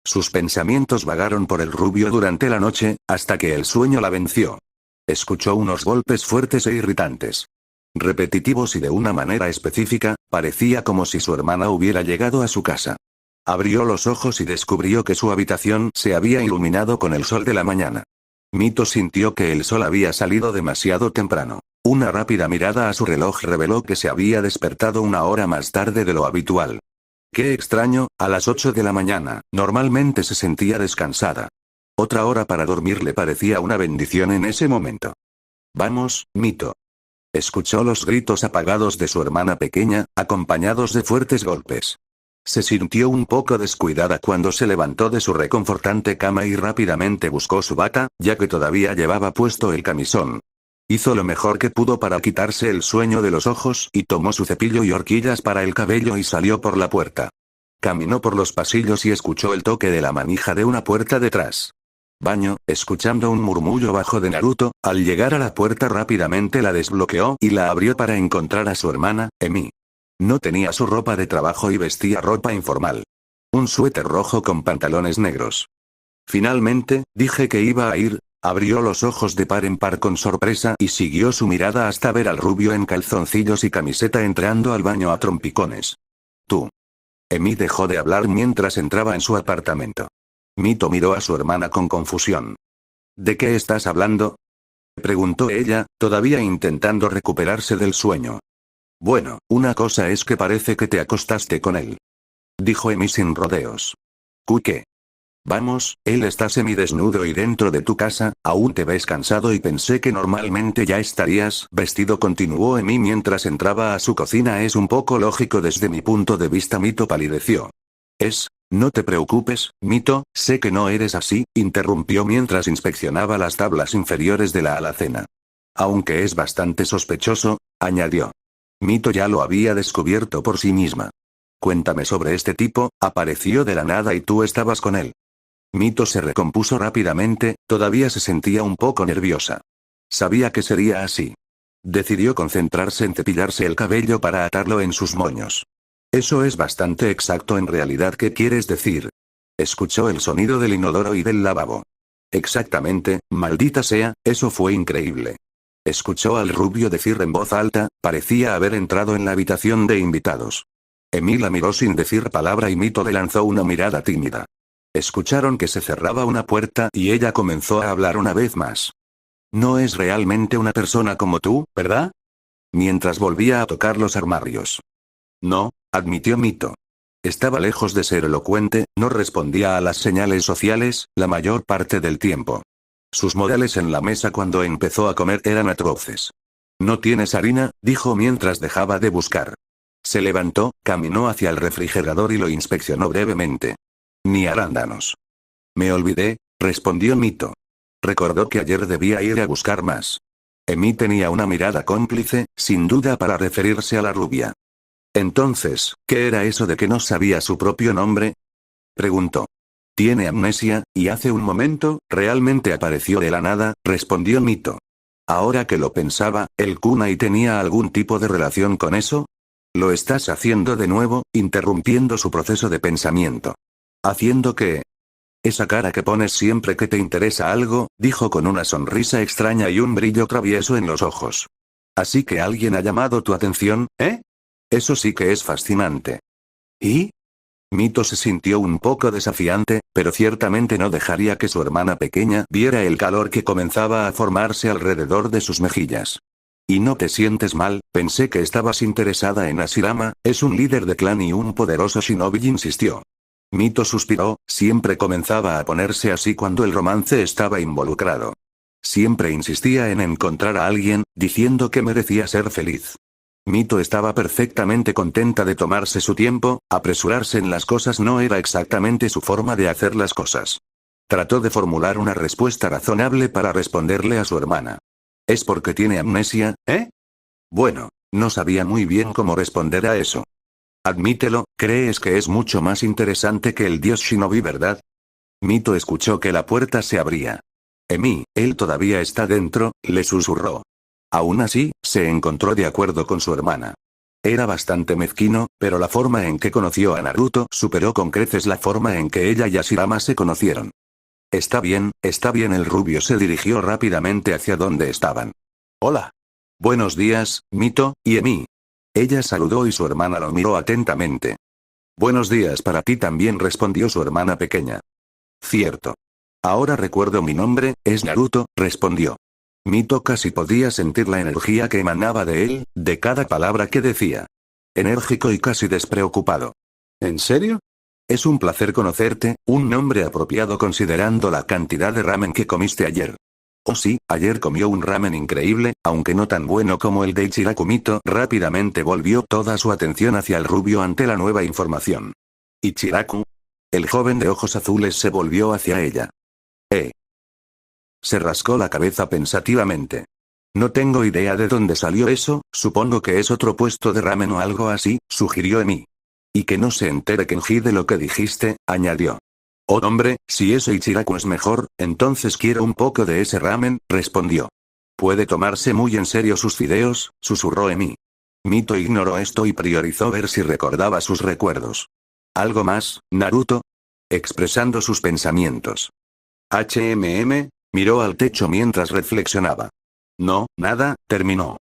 Sus pensamientos vagaron por el rubio durante la noche, hasta que el sueño la venció. Escuchó unos golpes fuertes e irritantes. Repetitivos y de una manera específica, parecía como si su hermana hubiera llegado a su casa. Abrió los ojos y descubrió que su habitación se había iluminado con el sol de la mañana. Mito sintió que el sol había salido demasiado temprano. Una rápida mirada a su reloj reveló que se había despertado una hora más tarde de lo habitual. Qué extraño, a las 8 de la mañana, normalmente se sentía descansada. Otra hora para dormir le parecía una bendición en ese momento. Vamos, Mito. Escuchó los gritos apagados de su hermana pequeña, acompañados de fuertes golpes. Se sintió un poco descuidada cuando se levantó de su reconfortante cama y rápidamente buscó su bata, ya que todavía llevaba puesto el camisón. Hizo lo mejor que pudo para quitarse el sueño de los ojos y tomó su cepillo y horquillas para el cabello y salió por la puerta. Caminó por los pasillos y escuchó el toque de la manija de una puerta detrás. Baño, escuchando un murmullo bajo de Naruto, al llegar a la puerta rápidamente la desbloqueó y la abrió para encontrar a su hermana, Emi. No tenía su ropa de trabajo y vestía ropa informal. Un suéter rojo con pantalones negros. Finalmente, dije que iba a ir. Abrió los ojos de par en par con sorpresa y siguió su mirada hasta ver al rubio en calzoncillos y camiseta entrando al baño a trompicones. Tú. Emi dejó de hablar mientras entraba en su apartamento. Mito miró a su hermana con confusión. ¿De qué estás hablando?, preguntó ella, todavía intentando recuperarse del sueño. Bueno, una cosa es que parece que te acostaste con él, dijo Emi sin rodeos. ¿Qué? Vamos, él está semidesnudo y dentro de tu casa, aún te ves cansado y pensé que normalmente ya estarías vestido, continuó Emi mientras entraba a su cocina. Es un poco lógico desde mi punto de vista. Mito palideció. No te preocupes, Mito, sé que no eres así, interrumpió mientras inspeccionaba las tablas inferiores de la alacena. Aunque es bastante sospechoso, añadió. Mito ya lo había descubierto por sí misma. Cuéntame sobre este tipo, apareció de la nada y tú estabas con él. Mito se recompuso rápidamente, todavía se sentía un poco nerviosa. Sabía que sería así. Decidió concentrarse en cepillarse el cabello para atarlo en sus moños. Eso es bastante exacto. En realidad, ¿qué quieres decir? Escuchó el sonido del inodoro y del lavabo. Exactamente, maldita sea, eso fue increíble. Escuchó al rubio decir en voz alta, parecía haber entrado en la habitación de invitados. Emi la miró sin decir palabra y Mito le lanzó una mirada tímida. Escucharon que se cerraba una puerta y ella comenzó a hablar una vez más. No es realmente una persona como tú, ¿verdad? Mientras volvía a tocar los armarios. No, admitió Mito. Estaba lejos de ser elocuente, no respondía a las señales sociales, la mayor parte del tiempo. Sus modales en la mesa cuando empezó a comer eran atroces. ¿No tienes harina?, dijo mientras dejaba de buscar. Se levantó, caminó hacia el refrigerador y lo inspeccionó brevemente. Ni arándanos. Me olvidé, respondió Mito. Recordó que ayer debía ir a buscar más. Emi tenía una mirada cómplice, sin duda para referirse a la rubia. Entonces, ¿qué era eso de que no sabía su propio nombre?, preguntó. Tiene amnesia, y hace un momento, realmente apareció de la nada, respondió Mito. Ahora que lo pensaba, ¿el kunai tenía algún tipo de relación con eso? Lo estás haciendo de nuevo, interrumpiendo su proceso de pensamiento. ¿Haciendo qué? Esa cara que pones siempre que te interesa algo, dijo con una sonrisa extraña y un brillo travieso en los ojos. Así que alguien ha llamado tu atención, ¿eh? Eso sí que es fascinante. ¿Y? Mito se sintió un poco desafiante, pero ciertamente no dejaría que su hermana pequeña viera el calor que comenzaba a formarse alrededor de sus mejillas. Y no te sientes mal, pensé que estabas interesada en Hashirama, es un líder de clan y un poderoso shinobi, insistió. Mito suspiró, siempre comenzaba a ponerse así cuando el romance estaba involucrado. Siempre insistía en encontrar a alguien, diciendo que merecía ser feliz. Mito estaba perfectamente contenta de tomarse su tiempo, apresurarse en las cosas no era exactamente su forma de hacer las cosas. Trató de formular una respuesta razonable para responderle a su hermana. ¿Es porque tiene amnesia, eh? Bueno, no sabía muy bien cómo responder a eso. Admítelo, crees que es mucho más interesante que el dios Shinobi, ¿verdad? Mito escuchó que la puerta se abría. Emi, él todavía está dentro, le susurró. Aún así, se encontró de acuerdo con su hermana. Era bastante mezquino, pero la forma en que conoció a Naruto superó con creces la forma en que ella y Hashirama se conocieron. Está bien, el rubio se dirigió rápidamente hacia donde estaban. Hola. Buenos días, Mito, y Emi. Ella saludó y su hermana lo miró atentamente. Buenos días para ti también, respondió su hermana pequeña. Cierto. Ahora recuerdo mi nombre, es Naruto, respondió. Mito casi podía sentir la energía que emanaba de él, de cada palabra que decía. Enérgico y casi despreocupado. ¿En serio? Es un placer conocerte, un nombre apropiado considerando la cantidad de ramen que comiste ayer. Oh sí, ayer comió un ramen increíble, aunque no tan bueno como el de Ichiraku. Mito rápidamente volvió toda su atención hacia el rubio ante la nueva información. ¿Ichiraku? El joven de ojos azules se volvió hacia ella. Se rascó la cabeza pensativamente. No tengo idea de dónde salió eso, supongo que es otro puesto de ramen o algo así, sugirió Emi. Y que no se entere Kenji de lo que dijiste, añadió. Oh hombre, si eso Ichiraku es mejor, entonces quiero un poco de ese ramen, respondió. Puede tomarse muy en serio sus fideos, susurró Emi. Mito ignoró esto y priorizó ver si recordaba sus recuerdos. ¿Algo más, Naruto? Expresando sus pensamientos. Miró al techo mientras reflexionaba. No, nada, terminó.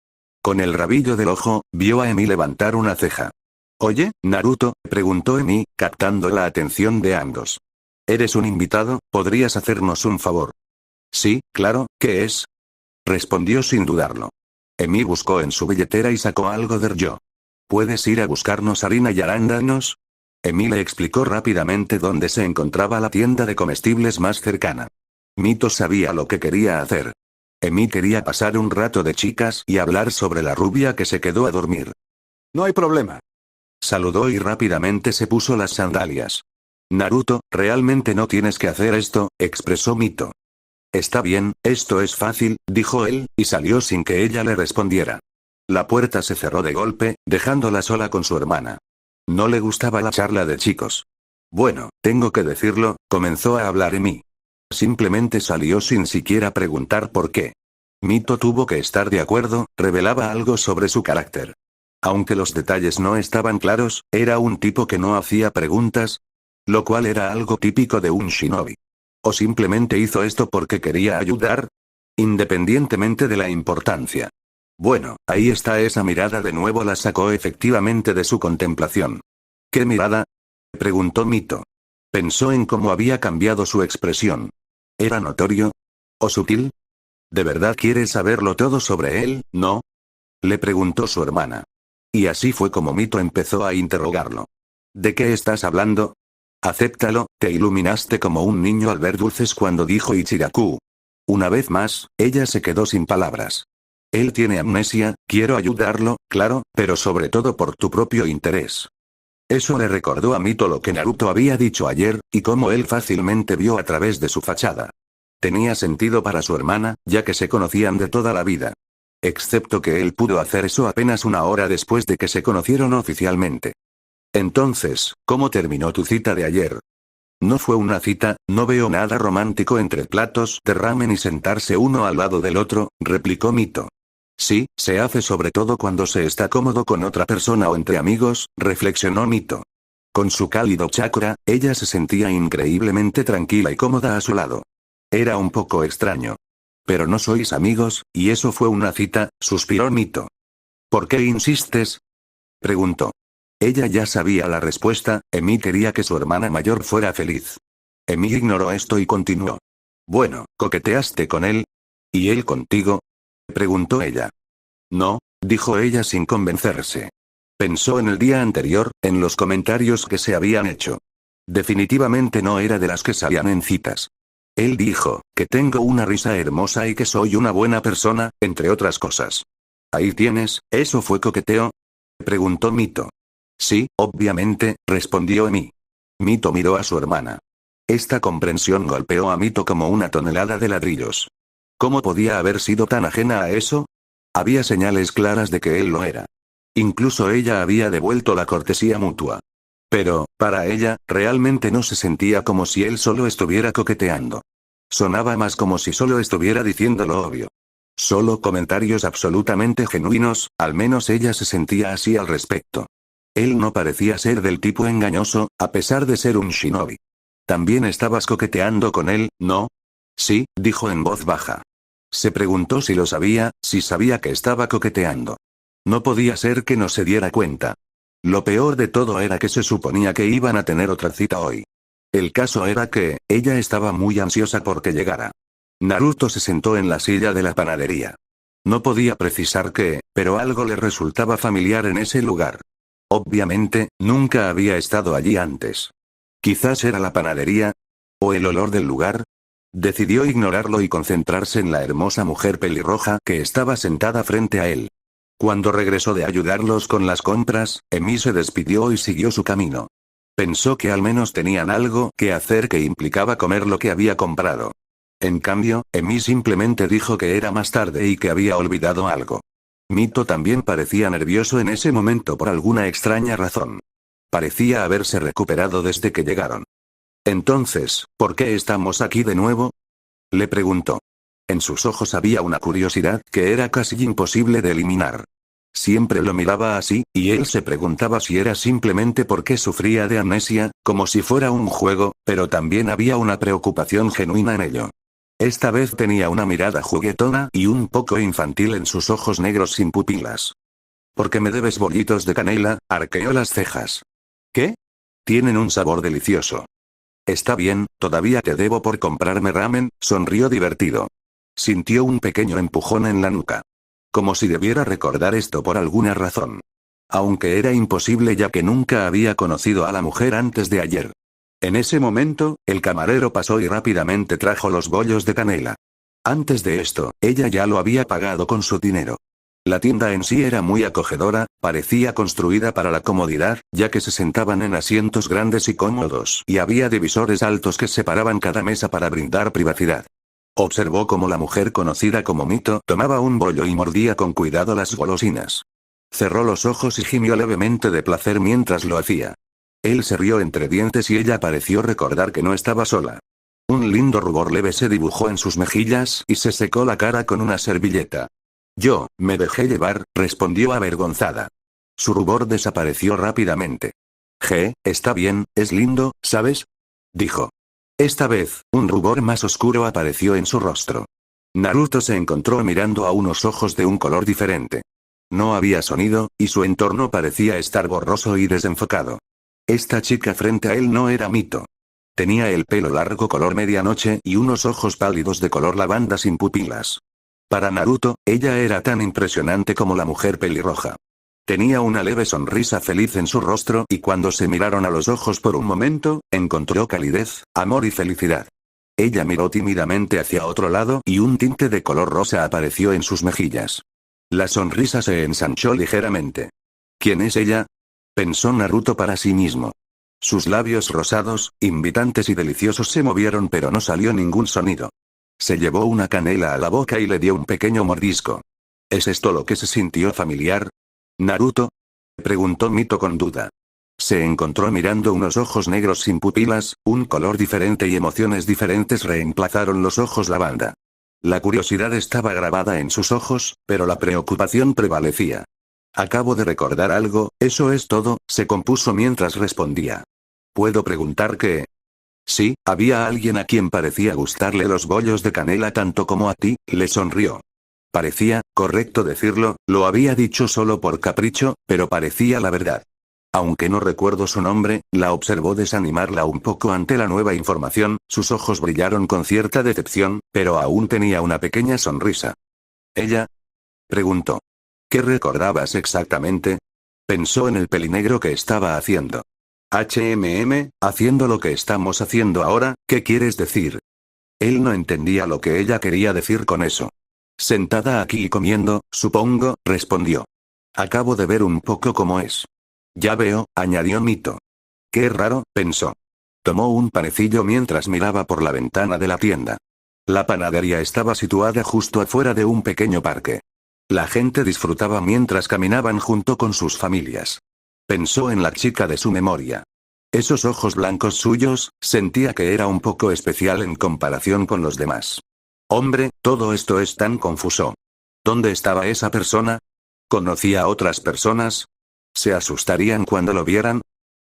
Con el rabillo del ojo, vio a Emi levantar una ceja. Oye, Naruto, preguntó Emi, captando la atención de ambos. ¿Eres un invitado? ¿Podrías hacernos un favor? Sí, claro, ¿qué es? Respondió sin dudarlo. Emi buscó en su billetera y sacó algo de Ryo. ¿Puedes ir a buscarnos harina y arándanos? Emi le explicó rápidamente dónde se encontraba la tienda de comestibles más cercana. Mito sabía lo que quería hacer. Emi quería pasar un rato de chicas y hablar sobre la rubia que se quedó a dormir. No hay problema. Saludó y rápidamente se puso las sandalias. Naruto, realmente no tienes que hacer esto, expresó Mito. Está bien, esto es fácil, dijo él, y salió sin que ella le respondiera. La puerta se cerró de golpe, dejándola sola con su hermana. No le gustaba la charla de chicos. Bueno, tengo que decirlo, comenzó a hablar Emi. Simplemente salió sin siquiera preguntar por qué. Mito tuvo que estar de acuerdo, revelaba algo sobre su carácter. Aunque los detalles no estaban claros, era un tipo que no hacía preguntas, lo cual era algo típico de un shinobi. ¿O simplemente hizo esto porque quería ayudar? Independientemente de la importancia. Bueno, ahí está esa mirada de nuevo, la sacó efectivamente de su contemplación. ¿Qué mirada? Preguntó Mito. Pensó en cómo había cambiado su expresión. ¿Era notorio? ¿O sutil? ¿De verdad quieres saberlo todo sobre él, no? Le preguntó su hermana. Y así fue como Mito empezó a interrogarlo. ¿De qué estás hablando? Acéptalo, te iluminaste como un niño al ver dulces cuando dijo Ichiraku. Una vez más, ella se quedó sin palabras. Él tiene amnesia, quiero ayudarlo, claro, pero sobre todo por tu propio interés. Eso le recordó a Mito lo que Naruto había dicho ayer, y cómo él fácilmente vio a través de su fachada. Tenía sentido para su hermana, ya que se conocían de toda la vida. Excepto que él pudo hacer eso apenas una hora después de que se conocieron oficialmente. Entonces, ¿cómo terminó tu cita de ayer? No fue una cita, no veo nada romántico entre platos de ramen y sentarse uno al lado del otro, replicó Mito. Sí, se hace sobre todo cuando se está cómodo con otra persona o entre amigos, reflexionó Mito. Con su cálido chakra, ella se sentía increíblemente tranquila y cómoda a su lado. Era un poco extraño. Pero no sois amigos, y eso fue una cita, suspiró Mito. ¿Por qué insistes? Preguntó. Ella ya sabía la respuesta, Emi quería que su hermana mayor fuera feliz. Emi ignoró esto y continuó. Bueno, ¿coqueteaste con él? ¿Y él contigo? Preguntó ella. No, dijo ella sin convencerse. Pensó en el día anterior, en los comentarios que se habían hecho. Definitivamente no era de las que salían en citas. Él dijo, que tengo una risa hermosa y que soy una buena persona, entre otras cosas. Ahí tienes, ¿eso fue coqueteo? Preguntó Mito. Sí, obviamente, respondió Emi. Mito miró a su hermana. Esta comprensión golpeó a Mito como una tonelada de ladrillos. ¿Cómo podía haber sido tan ajena a eso? Había señales claras de que él lo era. Incluso ella había devuelto la cortesía mutua. Pero, para ella, realmente no se sentía como si él solo estuviera coqueteando. Sonaba más como si solo estuviera diciendo lo obvio. Solo comentarios absolutamente genuinos, al menos ella se sentía así al respecto. Él no parecía ser del tipo engañoso, a pesar de ser un shinobi. ¿También estabas coqueteando con él, no? Sí, dijo en voz baja. Se preguntó si lo sabía, si sabía que estaba coqueteando. No podía ser que no se diera cuenta. Lo peor de todo era que se suponía que iban a tener otra cita hoy. El caso era que, ella estaba muy ansiosa por que llegara. Naruto se sentó en la silla de la panadería. No podía precisar qué, pero algo le resultaba familiar en ese lugar. Obviamente, nunca había estado allí antes. Quizás era la panadería, o el olor del lugar. Decidió ignorarlo y concentrarse en la hermosa mujer pelirroja que estaba sentada frente a él. Cuando regresó de ayudarlos con las compras, Emi se despidió y siguió su camino. Pensó que al menos tenían algo que hacer que implicaba comer lo que había comprado. En cambio, Emi simplemente dijo que era más tarde y que había olvidado algo. Mito también parecía nervioso en ese momento por alguna extraña razón. Parecía haberse recuperado desde que llegaron. Entonces, ¿por qué estamos aquí de nuevo? Le preguntó. En sus ojos había una curiosidad que era casi imposible de eliminar. Siempre lo miraba así, y él se preguntaba si era simplemente porque sufría de amnesia, como si fuera un juego, pero también había una preocupación genuina en ello. Esta vez tenía una mirada juguetona y un poco infantil en sus ojos negros sin pupilas. ¿Por qué me debes bollitos de canela? Arqueó las cejas. ¿Qué? Tienen un sabor delicioso. Está bien, todavía te debo por comprarme ramen, sonrió divertido. Sintió un pequeño empujón en la nuca. Como si debiera recordar esto por alguna razón. Aunque era imposible ya que nunca había conocido a la mujer antes de ayer. En ese momento, el camarero pasó y rápidamente trajo los bollos de canela. Antes de esto, ella ya lo había pagado con su dinero. La tienda en sí era muy acogedora, parecía construida para la comodidad, ya que se sentaban en asientos grandes y cómodos, y había divisores altos que separaban cada mesa para brindar privacidad. Observó cómo la mujer conocida como Mito tomaba un bollo y mordía con cuidado las golosinas. Cerró los ojos y gimió levemente de placer mientras lo hacía. Él se rió entre dientes y ella pareció recordar que no estaba sola. Un lindo rubor leve se dibujó en sus mejillas y se secó la cara con una servilleta. Yo, me dejé llevar, respondió avergonzada. Su rubor desapareció rápidamente. Está bien, es lindo, ¿sabes? Dijo. Esta vez, un rubor más oscuro apareció en su rostro. Naruto se encontró mirando a unos ojos de un color diferente. No había sonido, y su entorno parecía estar borroso y desenfocado. Esta chica frente a él no era Mito. Tenía el pelo largo color medianoche y unos ojos pálidos de color lavanda sin pupilas. Para Naruto, ella era tan impresionante como la mujer pelirroja. Tenía una leve sonrisa feliz en su rostro y cuando se miraron a los ojos por un momento, encontró calidez, amor y felicidad. Ella miró tímidamente hacia otro lado y un tinte de color rosa apareció en sus mejillas. La sonrisa se ensanchó ligeramente. ¿Quién es ella? Pensó Naruto para sí mismo. Sus labios rosados, invitantes y deliciosos se movieron pero no salió ningún sonido. Se llevó una canela a la boca y le dio un pequeño mordisco. ¿Es esto lo que se sintió familiar? ¿Naruto? Preguntó Mito con duda. Se encontró mirando unos ojos negros sin pupilas, un color diferente y emociones diferentes reemplazaron los ojos lavanda. La curiosidad estaba grabada en sus ojos, pero la preocupación prevalecía. Acabo de recordar algo, eso es todo, se compuso mientras respondía. ¿Puedo preguntar qué? Sí, había alguien a quien parecía gustarle los bollos de canela tanto como a ti, le sonrió. Parecía, correcto decirlo, lo había dicho solo por capricho, pero parecía la verdad. Aunque no recuerdo su nombre, la observó desanimarla un poco ante la nueva información, sus ojos brillaron con cierta decepción, pero aún tenía una pequeña sonrisa. ¿Ella? Preguntó. ¿Qué recordabas exactamente? Pensó en el pelinegro que estaba haciendo. Haciendo lo que estamos haciendo ahora, ¿qué quieres decir? Él no entendía lo que ella quería decir con eso. Sentada aquí y comiendo, supongo, respondió. Acabo de ver un poco cómo es. Ya veo, añadió Mito. Qué raro, pensó. Tomó un panecillo mientras miraba por la ventana de la tienda. La panadería estaba situada justo afuera de un pequeño parque. La gente disfrutaba mientras caminaban junto con sus familias. Pensó en la chica de su memoria. Esos ojos blancos suyos, sentía que era un poco especial en comparación con los demás. Hombre, todo esto es tan confuso. ¿Dónde estaba esa persona? ¿Conocía a otras personas? ¿Se asustarían cuando lo vieran?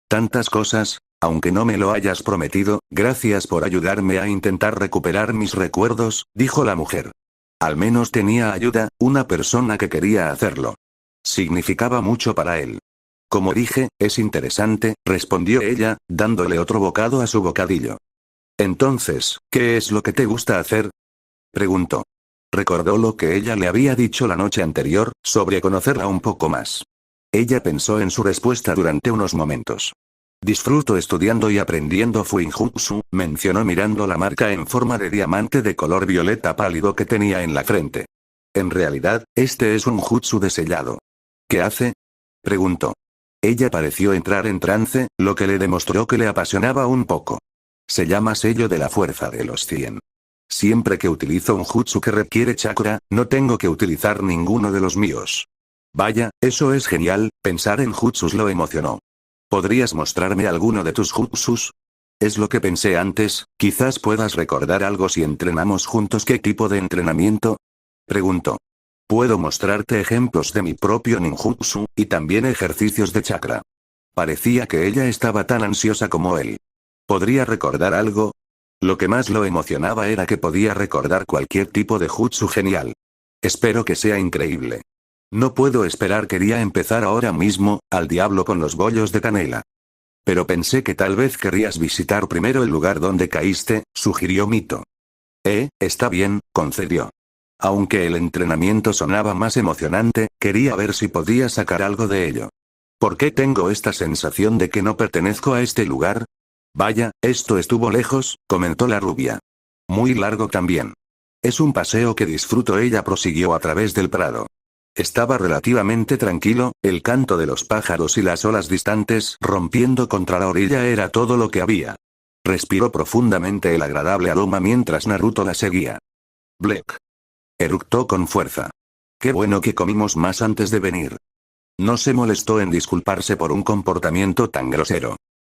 Tantas cosas, aunque no me lo hayas prometido, gracias por ayudarme a intentar recuperar mis recuerdos, dijo la mujer. Al menos tenía ayuda, una persona que quería hacerlo. Significaba mucho para él. Como dije, es interesante, respondió ella, dándole otro bocado a su bocadillo. Entonces, ¿qué es lo que te gusta hacer? Preguntó. Recordó lo que ella le había dicho la noche anterior, sobre conocerla un poco más. Ella pensó en su respuesta durante unos momentos. Disfruto estudiando y aprendiendo Fuinjutsu, mencionó mirando la marca en forma de diamante de color violeta pálido que tenía en la frente. En realidad, este es un jutsu de sellado. ¿Qué hace? Preguntó. Ella pareció entrar en trance, lo que le demostró que le apasionaba un poco. Se llama sello de la fuerza de los 100. Siempre que utilizo un jutsu que requiere chakra, no tengo que utilizar ninguno de los míos. Vaya, eso es genial, pensar en jutsus lo emocionó. ¿Podrías mostrarme alguno de tus jutsus? Es lo que pensé antes, quizás puedas recordar algo si entrenamos juntos. ¿Qué tipo de entrenamiento? Preguntó. Puedo mostrarte ejemplos de mi propio ninjutsu, y también ejercicios de chakra. Parecía que ella estaba tan ansiosa como él. ¿Podría recordar algo? Lo que más lo emocionaba era que podía recordar cualquier tipo de jutsu genial. Espero que sea increíble. No puedo esperar, quería empezar ahora mismo, al diablo con los bollos de canela. Pero pensé que tal vez querrías visitar primero el lugar donde caíste, sugirió Mito. Está bien, concedió. Aunque el entrenamiento sonaba más emocionante, quería ver si podía sacar algo de ello. ¿Por qué tengo esta sensación de que no pertenezco a este lugar? Vaya, esto estuvo lejos, comentó la rubia. Muy largo también. Es un paseo que disfruto, ella prosiguió a través del prado. Estaba relativamente tranquilo, el canto de los pájaros y las olas distantes rompiendo contra la orilla era todo lo que había. Respiró profundamente el agradable aroma mientras Naruto la seguía. Bleak. Eructó con fuerza. Qué bueno que comimos más antes de venir. No se molestó en disculparse por un comportamiento tan grosero.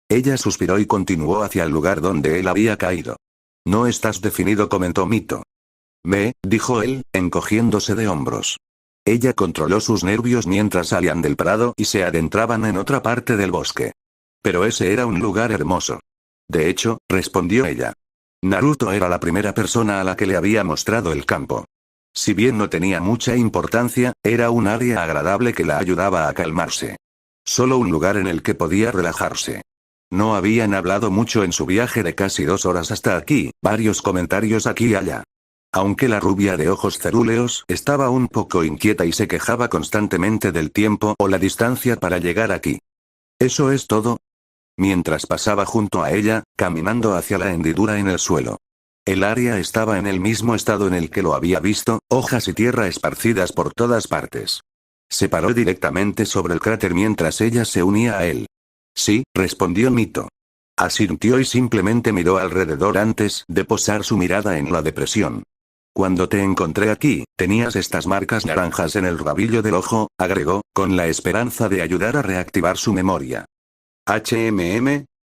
Ella suspiró y continuó hacia el lugar donde él había caído. No estás definido, comentó Mito. Dijo él, encogiéndose de hombros. Ella controló sus nervios mientras salían del prado y se adentraban en otra parte del bosque. Pero ese era un lugar hermoso. De hecho, respondió ella. Naruto era la primera persona a la que le había mostrado el campo. Si bien no tenía mucha importancia, era un área agradable que la ayudaba a calmarse. Solo un lugar en el que podía relajarse. No habían hablado mucho en su viaje de casi 2 horas hasta aquí, varios comentarios aquí y allá. Aunque la rubia de ojos cerúleos estaba un poco inquieta y se quejaba constantemente del tiempo o la distancia para llegar aquí. ¿Eso es todo? Mientras pasaba junto a ella, caminando hacia la hendidura en el suelo. El área estaba en el mismo estado en el que lo había visto, hojas y tierra esparcidas por todas partes. Se paró directamente sobre el cráter mientras ella se unía a él. Sí, respondió Mito. Asintió y simplemente miró alrededor antes de posar su mirada en la depresión. Cuando te encontré aquí, tenías estas marcas naranjas en el rabillo del ojo, agregó, con la esperanza de ayudar a reactivar su memoria.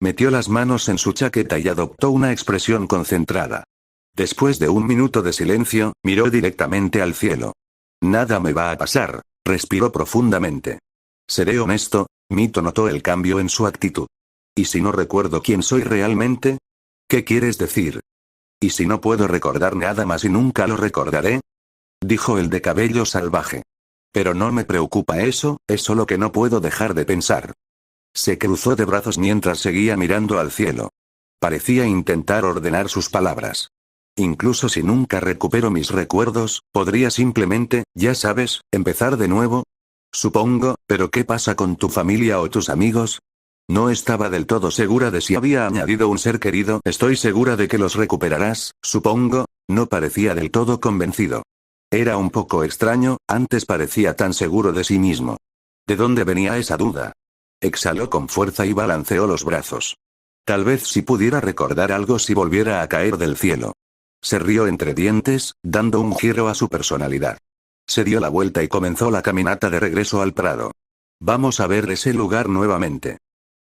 Metió las manos en su chaqueta y adoptó una expresión concentrada. Después de un minuto de silencio, miró directamente al cielo. Nada me va a pasar, respiró profundamente. Seré honesto, Mito notó el cambio en su actitud. ¿Y si no recuerdo quién soy realmente? ¿Qué quieres decir? ¿Y si no puedo recordar nada más y nunca lo recordaré? Dijo el de cabello salvaje. Pero no me preocupa eso, es solo que no puedo dejar de pensar. Se cruzó de brazos mientras seguía mirando al cielo. Parecía intentar ordenar sus palabras. Incluso si nunca recupero mis recuerdos, podría simplemente, ya sabes, empezar de nuevo. Supongo, pero ¿qué pasa con tu familia o tus amigos? No estaba del todo segura de si había añadido un ser querido. Estoy segura de que los recuperarás, supongo. No parecía del todo convencido. Era un poco extraño, antes parecía tan seguro de sí mismo. ¿De dónde venía esa duda? Exhaló con fuerza y balanceó los brazos. Tal vez si pudiera recordar algo si volviera a caer del cielo. Se rió entre dientes, dando un giro a su personalidad. Se dio la vuelta y comenzó la caminata de regreso al prado. Vamos a ver ese lugar nuevamente.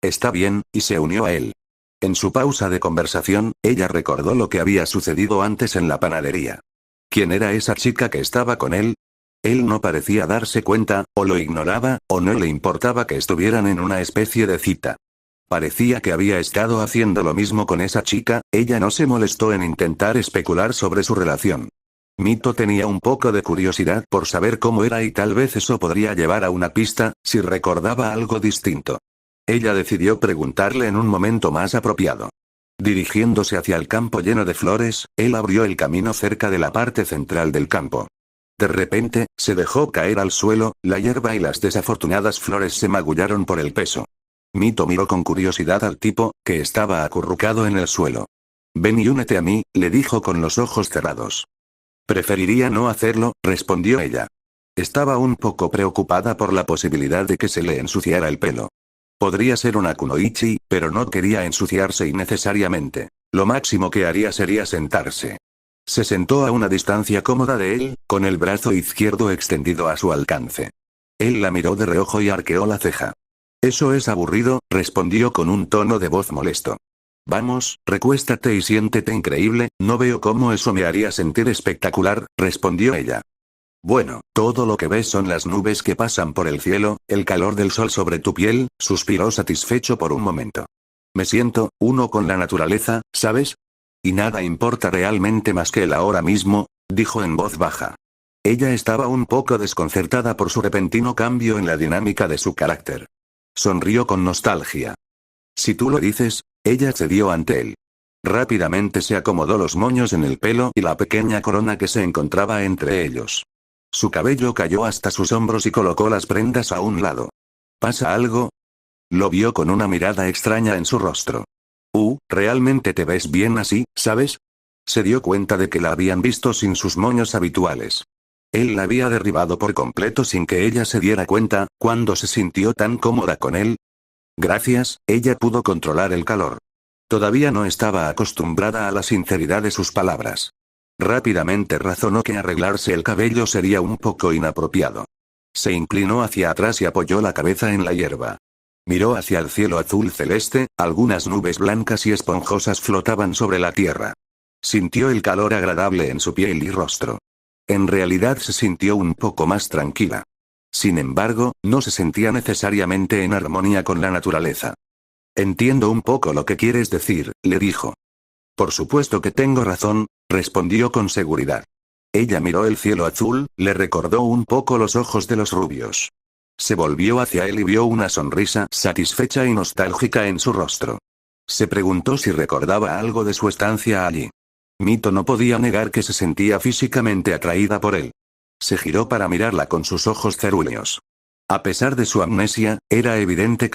Está bien, y se unió a él. En su pausa de conversación, ella recordó lo que había sucedido antes en la panadería. ¿Quién era esa chica que estaba con él? Él no parecía darse cuenta, o lo ignoraba, o no le importaba que estuvieran en una especie de cita. Parecía que había estado haciendo lo mismo con esa chica. Ella no se molestó en intentar especular sobre su relación. Mito tenía un poco de curiosidad por saber cómo era y tal vez eso podría llevar a una pista, si recordaba algo distinto. Ella decidió preguntarle en un momento más apropiado. Dirigiéndose hacia el campo lleno de flores, él abrió el camino cerca de la parte central del campo. De repente, se dejó caer al suelo, la hierba y las desafortunadas flores se magullaron por el peso. Mito miró con curiosidad al tipo, que estaba acurrucado en el suelo. Ven y únete a mí, le dijo con los ojos cerrados. Preferiría no hacerlo, respondió ella. Estaba un poco preocupada por la posibilidad de que se le ensuciara el pelo. Podría ser una kunoichi, pero no quería ensuciarse innecesariamente. Lo máximo que haría sería sentarse. Se sentó a una distancia cómoda de él, con el brazo izquierdo extendido a su alcance. Él la miró de reojo y arqueó la ceja. Eso es aburrido, respondió con un tono de voz molesto. Vamos, recuéstate y siéntete increíble, no veo cómo eso me haría sentir espectacular, respondió ella. Bueno, todo lo que ves son las nubes que pasan por el cielo, el calor del sol sobre tu piel, suspiró satisfecho por un momento. Me siento, uno con la naturaleza, ¿sabes? Y nada importa realmente más que el ahora mismo, dijo en voz baja. Ella estaba un poco desconcertada por su repentino cambio en la dinámica de su carácter. Sonrió con nostalgia. Si tú lo dices, ella cedió ante él. Rápidamente se acomodó los moños en el pelo y la pequeña corona que se encontraba entre ellos. Su cabello cayó hasta sus hombros y colocó las prendas a un lado. ¿Pasa algo? Lo vio con una mirada extraña en su rostro. Realmente te ves bien así, ¿sabes? Se dio cuenta de que la habían visto sin sus moños habituales. Él la había derribado por completo sin que ella se diera cuenta, cuando se sintió tan cómoda con él. Gracias, ella pudo controlar el calor. Todavía no estaba acostumbrada a la sinceridad de sus palabras. Rápidamente razonó que arreglarse el cabello sería un poco inapropiado. Se inclinó hacia atrás y apoyó la cabeza en la hierba. Miró hacia el cielo azul celeste, algunas nubes blancas y esponjosas flotaban sobre la tierra. Sintió el calor agradable en su piel y rostro. En realidad se sintió un poco más tranquila. Sin embargo, no se sentía necesariamente en armonía con la naturaleza. Entiendo un poco lo que quieres decir, le dijo. Por supuesto que tengo razón, respondió con seguridad. Ella miró el cielo azul, le recordó un poco los ojos de los rubios. Se volvió hacia él y vio una sonrisa satisfecha y nostálgica en su rostro. Se preguntó si recordaba algo de su estancia allí. Mito no podía negar que se sentía físicamente atraída por él. Se giró para mirarla con sus ojos cerúleos. A pesar de su amnesia, era evidente que